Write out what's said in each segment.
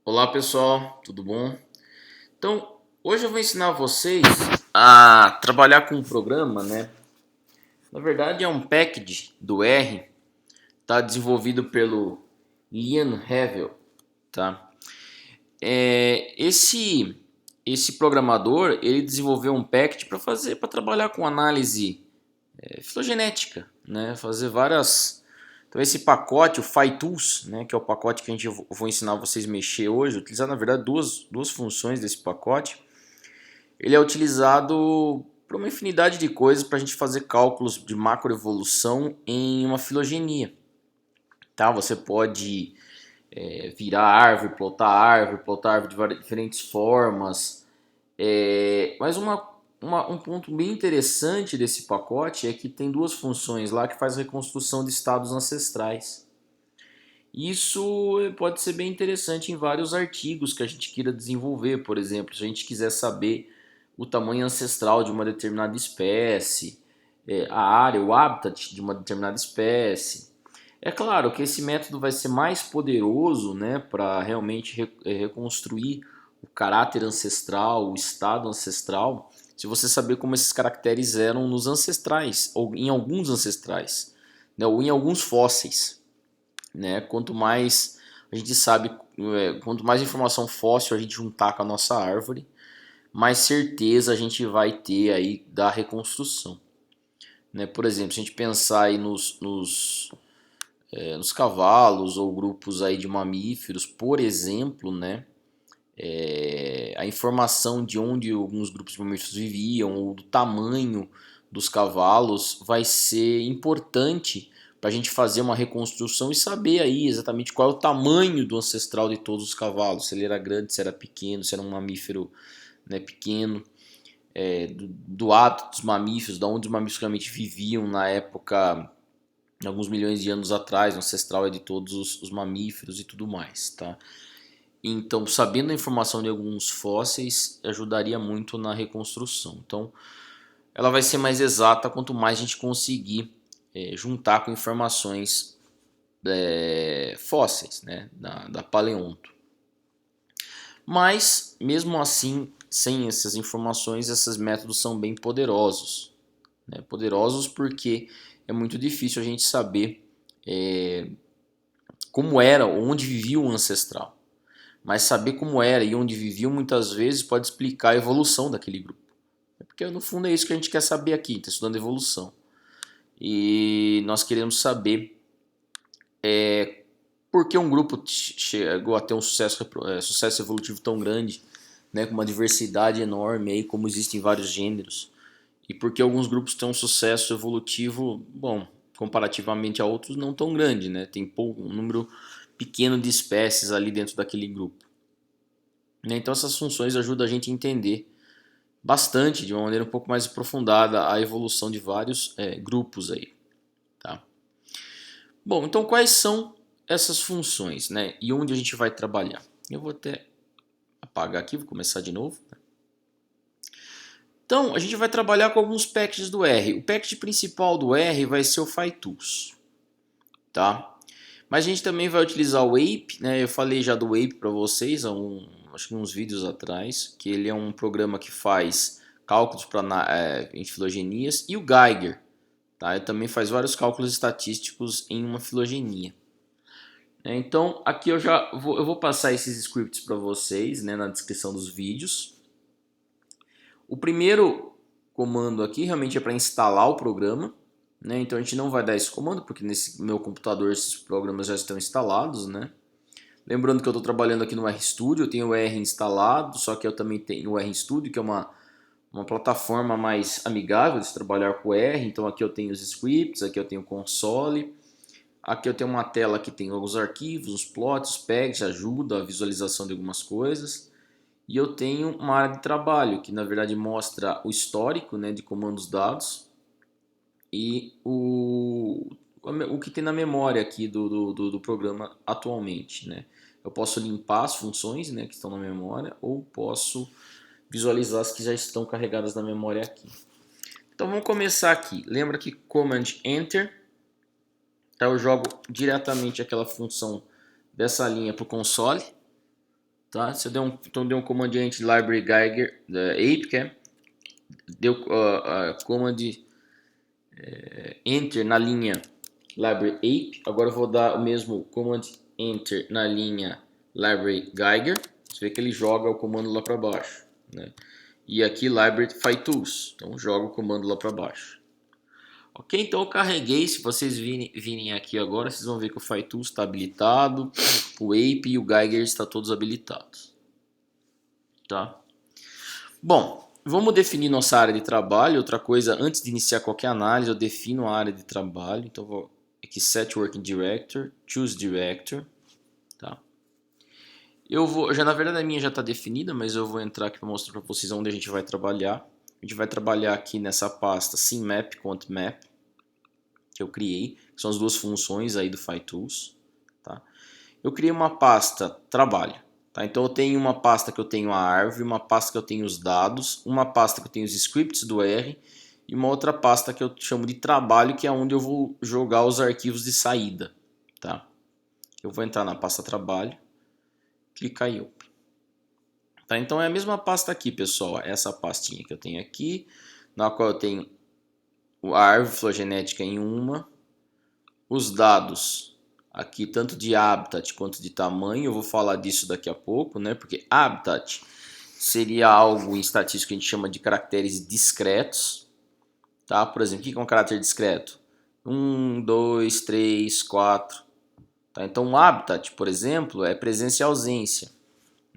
Olá pessoal, tudo bom? Então, hoje eu vou ensinar vocês a trabalhar com um programa, né? Na verdade é um package do R, tá desenvolvido pelo Ian Havel, tá? Esse programador, ele desenvolveu um package para trabalhar com análise filogenética, né? Fazer várias. Então esse pacote, o PyTools, né, que é o pacote que eu vou ensinar vocês a mexer hoje, utilizar na verdade duas funções desse pacote. Ele é utilizado para uma infinidade de coisas para a gente fazer cálculos de macroevolução em uma filogenia. Tá? Você pode virar árvore, plotar árvore de diferentes formas. Mas um ponto bem interessante desse pacote é que tem duas funções lá que faz a reconstrução de estados ancestrais. Isso pode ser bem interessante em vários artigos que a gente queira desenvolver, por exemplo, se a gente quiser saber o tamanho ancestral de uma determinada espécie, a área, o habitat de uma determinada espécie. É claro que esse método vai ser mais poderoso, né, para realmente reconstruir o caráter ancestral, o estado ancestral, se você saber como esses caracteres eram nos ancestrais, ou em alguns ancestrais, né, ou em alguns fósseis. Né? Quanto mais a gente sabe, quanto mais informação fóssil a gente juntar com a nossa árvore, mais certeza a gente vai ter aí da reconstrução. Né? Por exemplo, se a gente pensar aí nos cavalos ou grupos aí de mamíferos, por exemplo, né? A informação de onde alguns grupos de mamíferos viviam ou do tamanho dos cavalos vai ser importante para a gente fazer uma reconstrução e saber aí exatamente qual é o tamanho do ancestral de todos os cavalos, se ele era grande, se era pequeno, se era um mamífero, né, pequeno, do hábito dos mamíferos, da onde os mamíferos realmente viviam na época, alguns milhões de anos atrás, o ancestral é de todos os mamíferos e tudo mais, tá? Então, sabendo a informação de alguns fósseis, ajudaria muito na reconstrução. Então, ela vai ser mais exata quanto mais a gente conseguir juntar com informações fósseis, né, da paleonto. Mas, mesmo assim, sem essas informações, esses métodos são bem poderosos. Né? Poderosos porque é muito difícil a gente saber como era, onde vivia o ancestral. Mas saber como era e onde viviam muitas vezes pode explicar a evolução daquele grupo. Porque no fundo é isso que a gente quer saber aqui, está estudando evolução. E nós queremos saber por que um grupo chegou a ter um sucesso evolutivo tão grande, né, com uma diversidade enorme, aí, como existem vários gêneros. E por que alguns grupos têm um sucesso evolutivo, bom, comparativamente a outros, não tão grande. Né? Tem um número pequeno de espécies ali dentro daquele grupo. Então essas funções ajudam a gente a entender bastante, de uma maneira um pouco mais aprofundada, a evolução de vários grupos aí. Tá? Bom, então quais são essas funções, né? E onde a gente vai trabalhar? Eu vou até apagar aqui, vou começar de novo. Então a gente vai trabalhar com alguns packages do R. O package principal do R vai ser o PyTools. Tá? Mas a gente também vai utilizar o Ape, né? Eu falei já do Ape para vocês acho que uns vídeos atrás, que ele é um programa que faz cálculos em filogenias, e o Geiger, tá? Ele também faz vários cálculos estatísticos em uma filogenia. Então aqui eu vou passar esses scripts para vocês, né, na descrição dos vídeos. O primeiro comando aqui realmente é para instalar o programa. Né? Então a gente não vai dar esse comando porque nesse meu computador esses programas já estão instalados. Né? Lembrando que eu estou trabalhando aqui no RStudio, eu tenho o R instalado, só que eu também tenho o RStudio, que é uma plataforma mais amigável de se trabalhar com R. Então aqui eu tenho os scripts, aqui eu tenho o console, aqui eu tenho uma tela que tem alguns arquivos, os plots, os pegs, ajuda a visualização de algumas coisas. E eu tenho uma área de trabalho que na verdade mostra o histórico, né, de comandos dados e o que tem na memória aqui do programa atualmente. Né? Eu posso limpar as funções, né, que estão na memória, ou posso visualizar as que já estão carregadas na memória aqui. Então vamos começar aqui. Lembra que Command Enter, tá? Eu jogo diretamente aquela função dessa linha para o console. tá? Você deu um command enter library Geiger ape, que é, deu command enter na linha library ape. Agora eu vou dar o mesmo command enter na linha library Geiger. Você vê que ele joga o comando lá para baixo, né? E aqui library FiTools, então joga o comando lá para baixo. Ok, então eu carreguei. Se vocês virem aqui agora, vocês vão ver que o FiTools está habilitado, o ape e o Geiger estão todos habilitados, tá? Bom, vamos definir nossa área de trabalho. Outra coisa, antes de iniciar qualquer análise, eu defino a área de trabalho. Então vou aqui set working director, choose director, tá? Na verdade a minha já está definida, mas eu vou entrar aqui para mostrar para vocês onde a gente vai trabalhar. A gente vai trabalhar aqui nessa pasta SimMap, ContMap, que eu criei, que são as duas funções aí do FiTools, tá? Eu criei uma pasta trabalho, tá? Então eu tenho uma pasta que eu tenho a árvore, uma pasta que eu tenho os dados, uma pasta que eu tenho os scripts do R e uma outra pasta que eu chamo de trabalho, que é onde eu vou jogar os arquivos de saída, tá? Eu vou entrar na pasta trabalho, clicar em Open. Tá? Então é a mesma pasta aqui, pessoal, essa pastinha que eu tenho aqui, na qual eu tenho a árvore filogenética em uma, os dados aqui tanto de habitat quanto de tamanho. Eu vou falar disso daqui a pouco, né? Porque habitat seria algo em estatística que a gente chama de caracteres discretos, tá? Por exemplo, o que é um caráter discreto? 1, 2, 3, 4. Tá? Então, um habitat, por exemplo, é presença e ausência.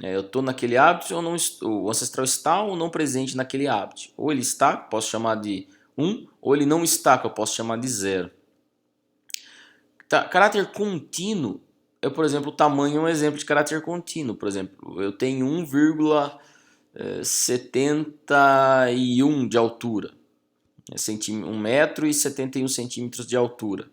Eu estou naquele habitat ou não estou, o ancestral está ou não presente naquele habitat. Ou ele está, que eu posso chamar de 1, ou ele não está, que eu posso chamar de 0. Tá, caráter contínuo é, por exemplo, o tamanho é um exemplo de caráter contínuo. Por exemplo, eu tenho 1,71 de altura, 1,71 m de altura.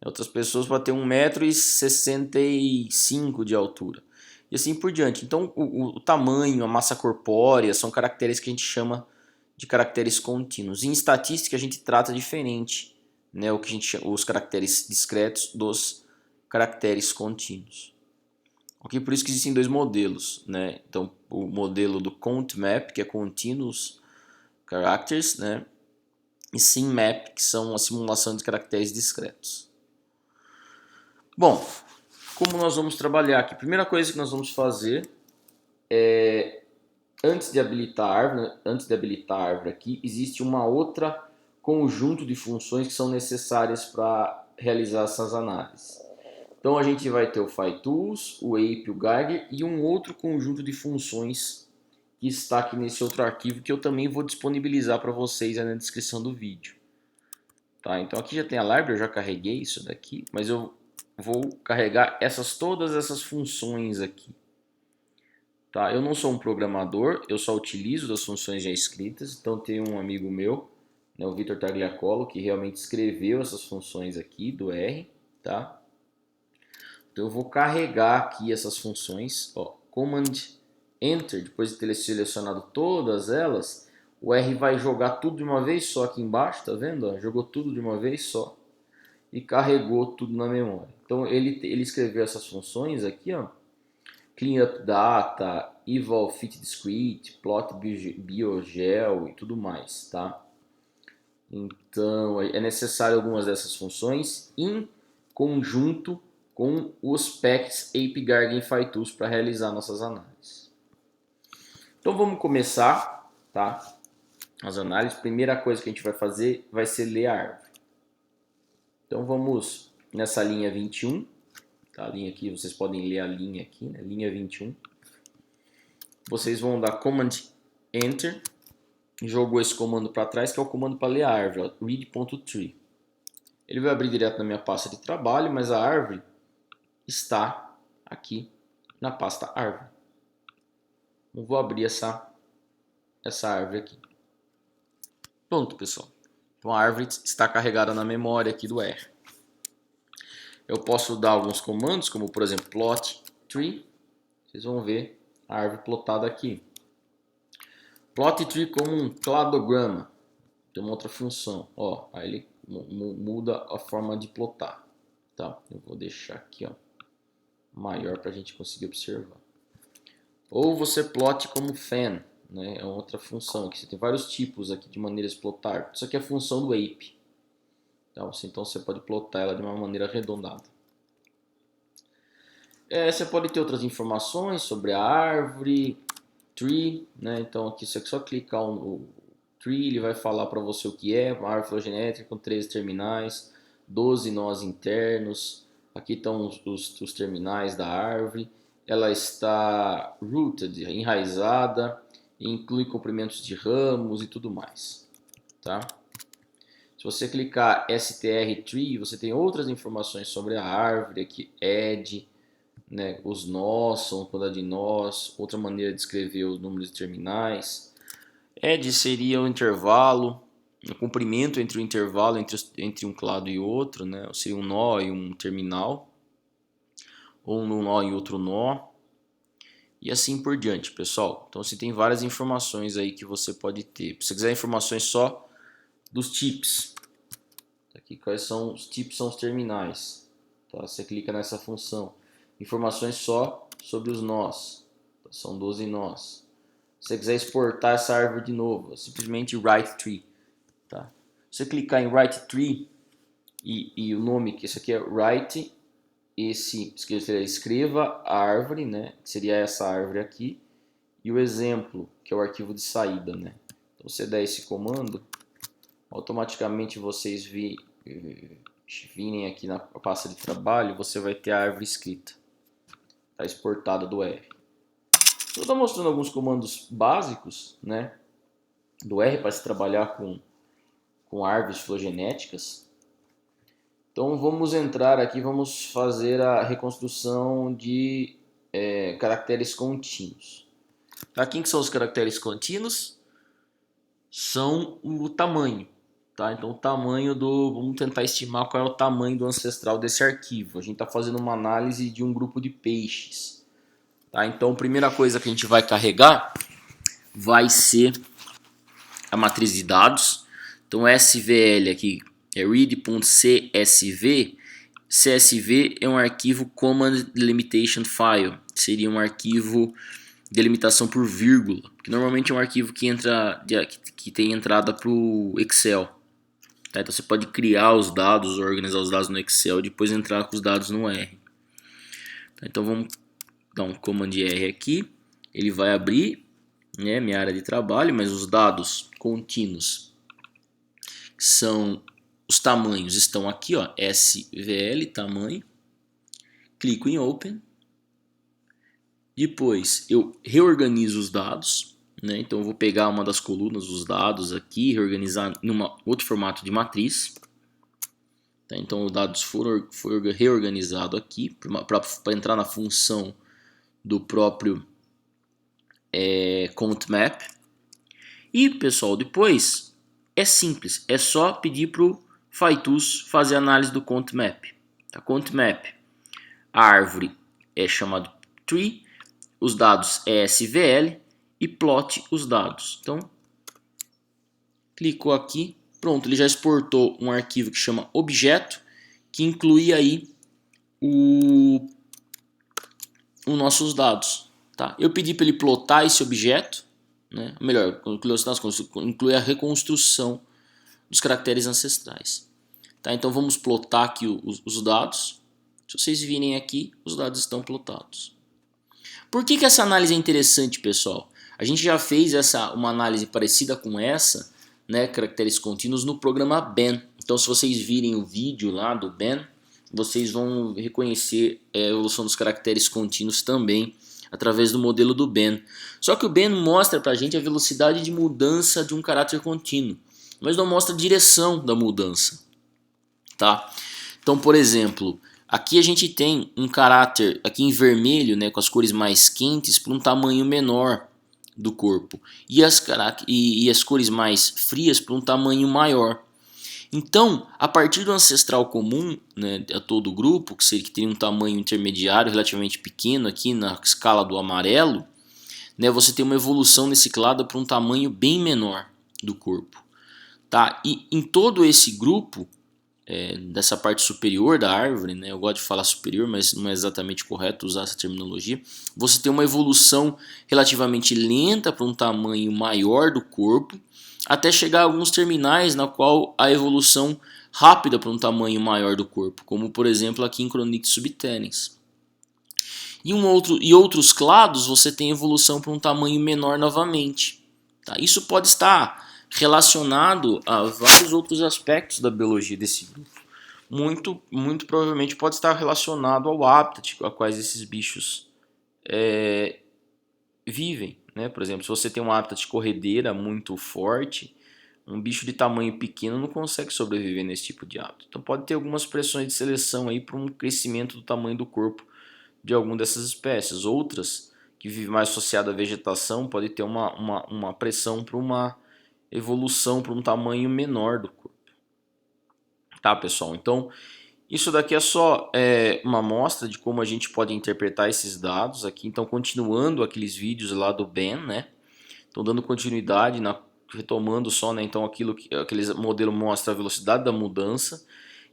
Outras pessoas podem ter 1,65 m de altura. E assim por diante. Então, o tamanho, a massa corpórea são caracteres que a gente chama de caracteres contínuos. Em estatística, a gente trata diferente, né, o que a gente chama, os caracteres discretos dos caracteres contínuos. Ok? Por isso que existem dois modelos, né? Então, o modelo do ContMap, que é Continuous Characters, né? E SimMap, que são a simulação de caracteres discretos. Bom, como nós vamos trabalhar aqui? Primeira coisa que nós vamos fazer é, antes de habilitar a árvore aqui, existe uma outra conjunto de funções que são necessárias para realizar essas análises. Então a gente vai ter o FiTools, o ape, o Geiger e um outro conjunto de funções que está aqui nesse outro arquivo, que eu também vou disponibilizar para vocês aí na descrição do vídeo. Tá? Então aqui já tem a library, eu já carreguei isso daqui, mas eu vou carregar todas essas funções aqui. Tá? Eu não sou um programador, eu só utilizo das funções já escritas. Então tem um amigo meu, né, o Vitor Tagliacolo, que realmente escreveu essas funções aqui do R. Tá? Então eu vou carregar aqui essas funções, ó, Command Enter, depois de ter selecionado todas elas, o R vai jogar tudo de uma vez só aqui embaixo, tá vendo? Ó, jogou tudo de uma vez só e carregou tudo na memória. Então ele escreveu essas funções aqui, ó, Clean Up Data, Eval Fit Discrete, Plot Biogel e tudo mais, tá? Então é necessário algumas dessas funções em conjunto com os packs ape, Geiger e FiTools para realizar nossas análises. Então vamos começar, tá? As análises. Primeira coisa que a gente vai fazer vai ser ler a árvore. Então vamos nessa linha 21, tá? A linha aqui, vocês podem ler a linha aqui, né? Linha 21. Vocês vão dar Command Enter, jogou esse comando para trás, que é o comando para ler a árvore, read.tree. Ele vai abrir direto na minha pasta de trabalho, mas a árvore está aqui na pasta árvore. Eu vou abrir essa árvore aqui. Pronto, pessoal. Então a árvore está carregada na memória aqui do R. Eu posso dar alguns comandos, como por exemplo plot tree. Vocês vão ver a árvore plotada aqui. Plot tree como um cladograma. Tem uma outra função. Ó, aí ele muda a forma de plotar. Tá? Eu vou deixar aqui, ó, maior para a gente conseguir observar. Ou você plote como fan, né? É outra função aqui. Você tem vários tipos aqui de maneiras de plotar. Isso aqui é a função do ape. Então você pode plotar ela de uma maneira arredondada. Você pode ter outras informações sobre a árvore, tree, né? Então aqui você só clicar no tree, ele vai falar para você o que é, uma árvore filogenética com 13 terminais, 12 nós internos. Aqui estão os terminais da árvore. Ela está rooted, enraizada, inclui comprimentos de ramos e tudo mais, tá? Se você clicar str tree, você tem outras informações sobre a árvore aqui, ed, né, os nós, são quantidade de nós, outra maneira de escrever os números de terminais. Ed seria o intervalo, o comprimento entre o intervalo entre um clado e outro, né? Seria um nó e um terminal, ou um nó e outro nó, e assim por diante, pessoal. Então você tem várias informações aí que você pode ter. Se você quiser informações só dos types, aqui quais são os types, são os terminais, tá? Você clica nessa função. Informações só sobre os nós, são 12 nós. Se você quiser exportar essa árvore de novo, simplesmente write tree, tá? Se você clicar em write tree e o nome, que isso aqui é write, escreva a árvore, né? Que seria essa árvore aqui, e o exemplo, que é o arquivo de saída, né? Então você der esse comando, automaticamente vocês virem aqui na pasta de trabalho, você vai ter a árvore escrita, tá exportada do R. Eu estou mostrando alguns comandos básicos, né, do R para se trabalhar com árvores filogenéticas. Então vamos entrar aqui, vamos fazer a reconstrução de caracteres contínuos. Tá? Quem que são os caracteres contínuos? São o tamanho. Tá? Então o tamanho vamos tentar estimar qual é o tamanho do ancestral desse arquivo. A gente está fazendo uma análise de um grupo de peixes. Tá? Então a primeira coisa que a gente vai carregar vai ser a matriz de dados. Então SVL aqui é read.csv. CSV é um arquivo Command Delimitation File. Seria um arquivo de delimitação por vírgula, que normalmente é um arquivo que tem entrada para o Excel. Tá? Então você pode criar os dados, organizar os dados no Excel e depois entrar com os dados no R. Tá? Então vamos dar um Command R aqui. Ele vai abrir, né, minha área de trabalho, mas os dados contínuos são os tamanhos, estão aqui, ó, SVL, tamanho. Clico em Open. Depois eu reorganizo os dados, né? Então eu vou pegar uma das colunas dos dados aqui e reorganizar em outro formato de matriz. Tá? Então os dados foram reorganizados aqui para entrar na função do próprio count map. E pessoal, depois é simples, é só pedir para o PyTools fazer a análise do count map. Tá? Count map, a árvore é chamado tree, os dados é SVL e plot os dados. Então, clicou aqui, pronto, ele já exportou um arquivo que chama objeto, que inclui aí os nossos dados. Tá? Eu pedi para ele plotar esse objeto, né? Melhor, inclui a reconstrução dos caracteres ancestrais. Tá? Então vamos plotar aqui os dados. Se vocês virem aqui, os dados estão plotados. Por que essa análise é interessante, pessoal? A gente já fez uma análise parecida com essa, né, caracteres contínuos, no programa Ben. Então se vocês virem o vídeo lá do Ben, vocês vão reconhecer a evolução dos caracteres contínuos também, através do modelo do Ben. Só que o Ben mostra para a gente a velocidade de mudança de um caráter contínuo, mas não mostra a direção da mudança. Tá? Então, por exemplo, aqui a gente tem um caráter aqui em vermelho, né, com as cores mais quentes, para um tamanho menor do corpo, e as cores mais frias para um tamanho maior. Então, a partir do ancestral comum, né, a todo o grupo, que tem um tamanho intermediário relativamente pequeno aqui na escala do amarelo, né, você tem uma evolução nesse clado para um tamanho bem menor do corpo. Tá? E em todo esse grupo, dessa parte superior da árvore, né? Eu gosto de falar superior, mas não é exatamente correto usar essa terminologia. Você tem uma evolução relativamente lenta para um tamanho maior do corpo, até chegar a alguns terminais na qual a evolução rápida para um tamanho maior do corpo, como por exemplo aqui em Chronites subtenens. E outros clados você tem evolução para um tamanho menor novamente. Tá? Isso pode estar relacionado a vários outros aspectos da biologia desse grupo. Muito provavelmente pode estar relacionado ao hábitat a quais esses bichos vivem. Né? Por exemplo, se você tem um hábitat de corredeira muito forte, um bicho de tamanho pequeno não consegue sobreviver nesse tipo de hábitat. Então pode ter algumas pressões de seleção aí para um crescimento do tamanho do corpo de alguma dessas espécies. Outras, que vivem mais associada à vegetação, pode ter uma pressão para uma evolução para um tamanho menor do corpo. Tá, pessoal? Então, isso daqui é só uma amostra de como a gente pode interpretar esses dados aqui. Então, continuando aqueles vídeos lá do Ben, né? Então, dando continuidade, retomando só, né? Então, aquele modelo mostra a velocidade da mudança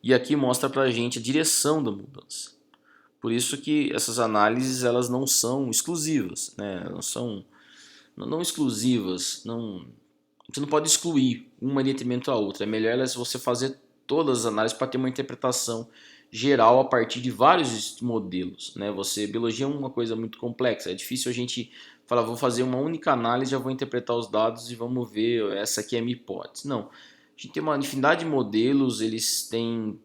e aqui mostra para a gente a direção da mudança. Por isso que essas análises elas não são exclusivas, né? Não exclusivas, você não pode excluir uma em detrimento da outra. É melhor você fazer todas as análises para ter uma interpretação geral a partir de vários modelos, né? Biologia é uma coisa muito complexa, é difícil a gente falar, vou fazer uma única análise, já vou interpretar os dados e vamos ver, essa aqui é a minha hipótese. Não, a gente tem uma infinidade de modelos, eles têm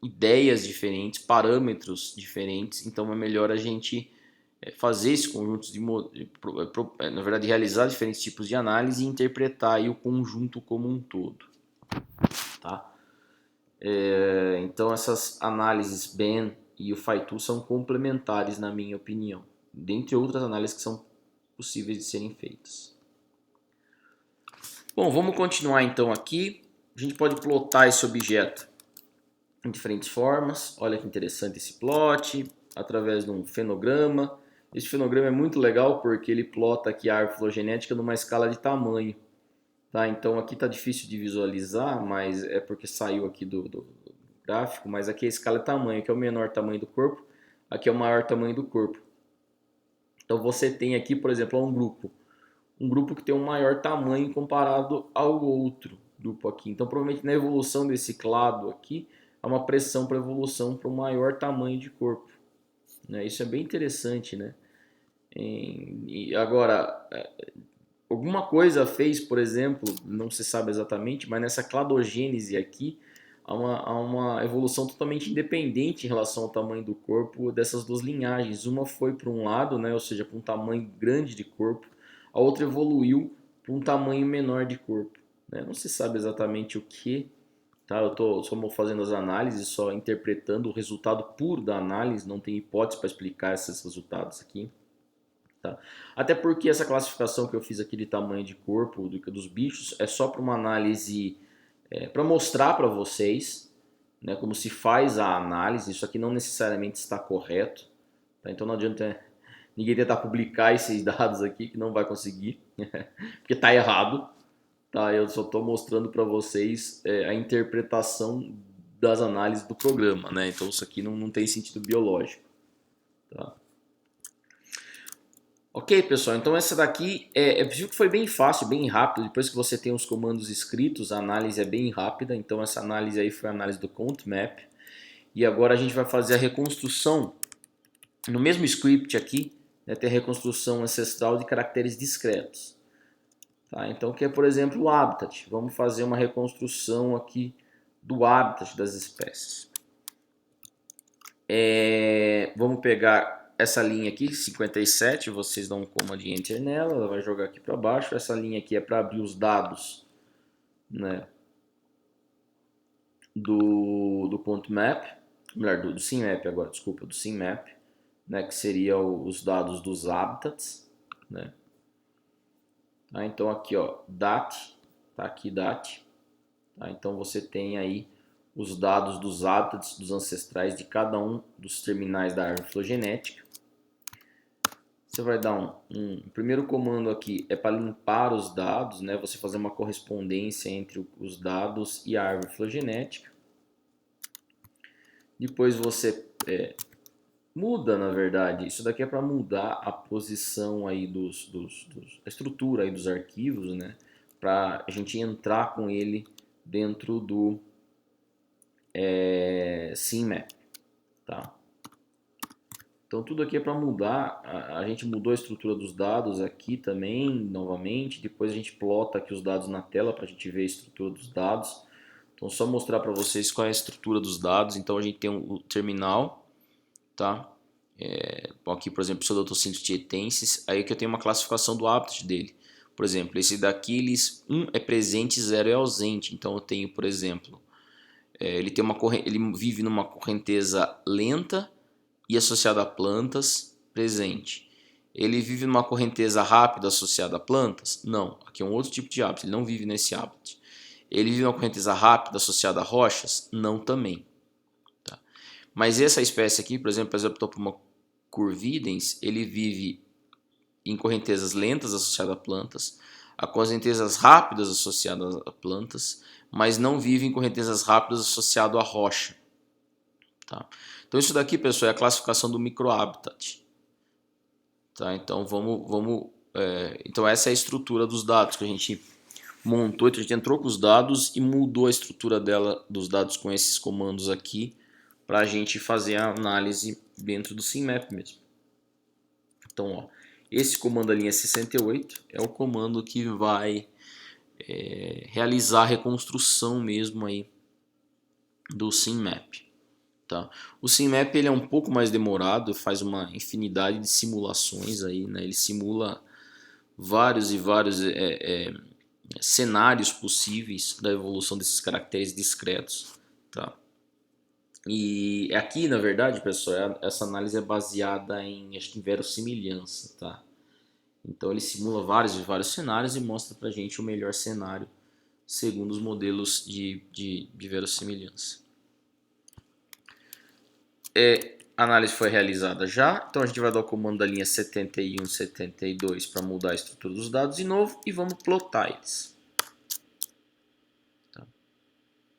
ideias diferentes, parâmetros diferentes, então é melhor a gente fazer esses conjuntos na verdade realizar diferentes tipos de análise e interpretar aí o conjunto como um todo, tá? Então essas análises Ben e o Faitu são complementares na minha opinião, dentre outras análises que são possíveis de serem feitas. Bom, vamos continuar então aqui. A gente pode plotar esse objeto em diferentes formas. Olha que interessante esse plot, através de um fenograma. Esse fenograma é muito legal porque ele plota aqui a árvore filogenética numa escala de tamanho. Tá? Então aqui está difícil de visualizar, mas é porque saiu aqui do gráfico, mas aqui a escala de tamanho, que é o menor tamanho do corpo, aqui é o maior tamanho do corpo. Então você tem aqui, por exemplo, um grupo que tem um maior tamanho comparado ao outro grupo aqui. Então provavelmente na evolução desse clado aqui, há uma pressão para evolução para um maior tamanho de corpo. Né? Isso é bem interessante, né? E agora, alguma coisa fez, por exemplo, não se sabe exatamente, mas nessa cladogênese aqui, há uma evolução totalmente independente em relação ao tamanho do corpo dessas duas linhagens. Uma foi para um lado, né? Ou seja, para um tamanho grande de corpo, a outra evoluiu para um tamanho menor de corpo. Né? Não se sabe exatamente o que. Tá? Eu estou só fazendo as análises, só interpretando o resultado puro da análise, não tem hipótese para explicar esses resultados aqui. Tá? Até porque essa classificação que eu fiz aqui de tamanho de corpo dos bichos é só para uma análise, para mostrar para vocês, né, como se faz a análise. Isso aqui não necessariamente está correto. Tá? Então não adianta ninguém tentar publicar esses dados aqui, que não vai conseguir, porque está errado. Tá, eu só estou mostrando para vocês a interpretação das análises do programa, né? Então isso aqui não tem sentido biológico. Tá? Ok, pessoal, então essa daqui viu que foi bem fácil, bem rápido. Depois que você tem os comandos escritos, a análise é bem rápida. Então essa análise aí foi a análise do CountMap. E agora a gente vai fazer a reconstrução no mesmo script aqui, né, tem a reconstrução ancestral de caracteres discretos. Tá? Então, que é, por exemplo, o habitat. Vamos fazer uma reconstrução aqui do habitat das espécies. Vamos pegar essa linha aqui, 57, vocês dão um command enter nela, ela vai jogar aqui para baixo. Essa linha aqui é para abrir os dados, né, do CountMap, melhor, do SimMap agora, desculpa, do SimMap, né, que seria os dados dos habitats, né. Tá, então aqui, ó, DAT, tá aqui DAT, tá, então você tem aí os dados dos habitats dos ancestrais de cada um dos terminais da árvore filogenética. Você vai dar o primeiro comando aqui é para limpar os dados, né? Você fazer uma correspondência entre os dados e a árvore filogenética. Depois você muda, na verdade, isso daqui é para mudar a posição aí a estrutura aí dos arquivos, né? Para a gente entrar com ele dentro do SIMAP, tá? Então tudo aqui é para mudar, a gente mudou a estrutura dos dados aqui também, novamente, depois a gente plota aqui os dados na tela para a gente ver a estrutura dos dados. Então só mostrar para vocês qual é a estrutura dos dados. Então a gente tem o terminal, tá? Aqui, por exemplo, Pseudotocintos tietensis, aí que eu tenho uma classificação do habitat dele. Por exemplo, esse daqui, um é presente, 0 é ausente. Então eu tenho, por exemplo, ele vive numa correnteza lenta e associada a plantas, presente. Ele vive numa correnteza rápida associada a plantas? Não, aqui é um outro tipo de habitat, ele não vive nesse habitat. Ele vive numa correnteza rápida associada a rochas? Não, também. Tá? Mas essa espécie aqui, por exemplo, Exoptopuma curvidens, ele vive em correntezas lentas associadas a plantas, a correntezas rápidas associadas a plantas, mas não vive em correntezas rápidas associado a rocha. Tá? Então isso daqui, pessoal, é a classificação do microhabitat. Tá? Então então essa é a estrutura dos dados que a gente montou. Então a gente entrou com os dados e mudou a estrutura dos dados com esses comandos aqui para a gente fazer a análise dentro do SIMAP mesmo. Então, ó, esse comando da linha 68 é o comando que vai realizar a reconstrução mesmo aí do SIMAP. Tá? O SIMAP ele é um pouco mais demorado, faz uma infinidade de simulações aí, né? Ele simula vários e vários cenários possíveis da evolução desses caracteres discretos, tá? E aqui, na verdade, pessoal, essa análise é baseada acho que em verossimilhança, tá? Então ele simula vários e vários cenários e mostra pra gente o melhor cenário segundo os modelos de verossimilhança. A análise foi realizada já, então a gente vai dar o comando da linha 71, 72 para mudar a estrutura dos dados de novo e vamos plotar eles. Tá?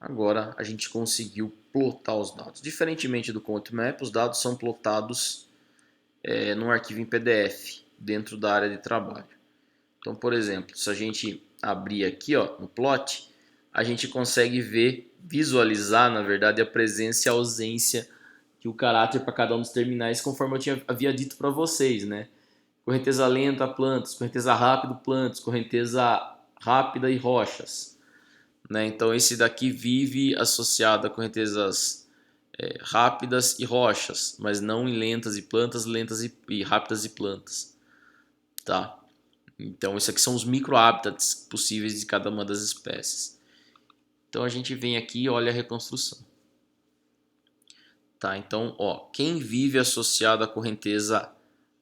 Agora a gente conseguiu plotar os dados. Diferentemente do ContMap, os dados são plotados num arquivo em PDF dentro da área de trabalho. Então, por exemplo, se a gente abrir aqui no plot, a gente consegue visualizar, na verdade, a presença e a ausência que o caráter para cada um dos terminais, conforme eu havia dito para vocês, né? Correnteza lenta, plantas, correnteza rápida, plantas, correnteza rápida e rochas. Né? Então esse daqui vive associado a correntezas rápidas e rochas, mas não em lentas e plantas, lentas e rápidas e plantas. Tá? Então isso aqui são os microhabitats possíveis de cada uma das espécies. Então a gente vem aqui e olha a reconstrução. Tá? Então, ó, quem vive associado à correnteza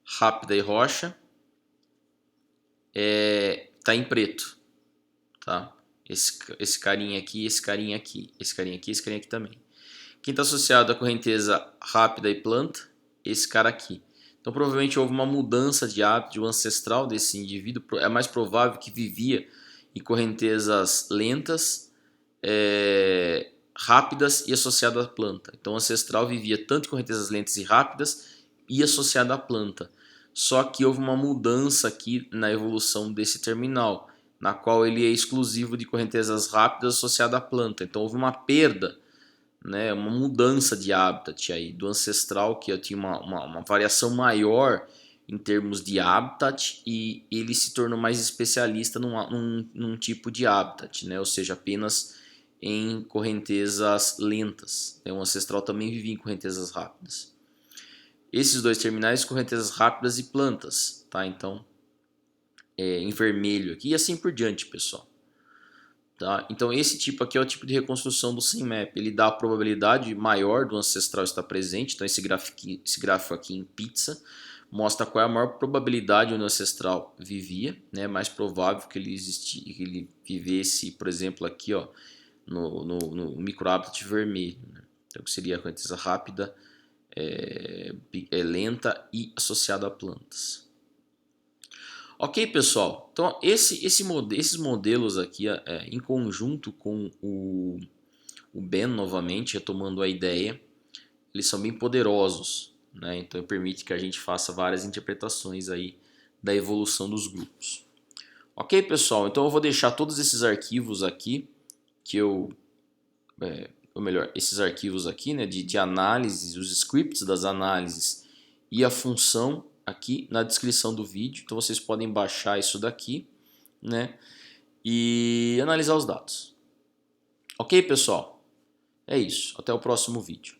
rápida e rocha tá em preto. Tá? Esse carinha aqui, esse carinha aqui, esse carinha aqui, esse carinha aqui também. Quem está associado à correnteza rápida e planta, esse cara aqui. Então provavelmente houve uma mudança de hábito ancestral desse indivíduo. É mais provável que vivia em correntezas lentas, rápidas e associado à planta. Então o ancestral vivia tanto em correntezas lentas e rápidas e associado à planta. Só que houve uma mudança aqui na evolução desse terminal, na qual ele é exclusivo de correntezas rápidas associado à planta. Então houve uma perda, né, uma mudança de habitat aí, do ancestral, que tinha uma variação maior em termos de habitat, e ele se tornou mais especialista num tipo de habitat, né, ou seja, apenas em correntezas lentas. O ancestral também vivia em correntezas rápidas. Esses dois terminais, correntezas rápidas e plantas, tá? Então, em vermelho aqui e assim por diante, pessoal. Tá? Então esse tipo aqui é o tipo de reconstrução do SIMAP. Ele dá a probabilidade maior do ancestral estar presente. Então esse gráfico aqui em pizza mostra qual é a maior probabilidade onde o ancestral vivia. É mais provável que ele vivesse, por exemplo, aqui no microhabitat vermelho. Né? Então que seria a correnteza rápida, lenta e associada a plantas. Ok, pessoal, então esses modelos aqui em conjunto com o Ben, novamente, retomando a ideia, eles são bem poderosos, né? Então permite que a gente faça várias interpretações aí da evolução dos grupos. Ok, pessoal? Então eu vou deixar todos esses arquivos aqui, ou melhor, esses arquivos aqui, né, de análise, os scripts das análises e a função aqui na descrição do vídeo. Então vocês podem baixar isso daqui, né, e analisar os dados. Ok, pessoal? É isso. Até o próximo vídeo.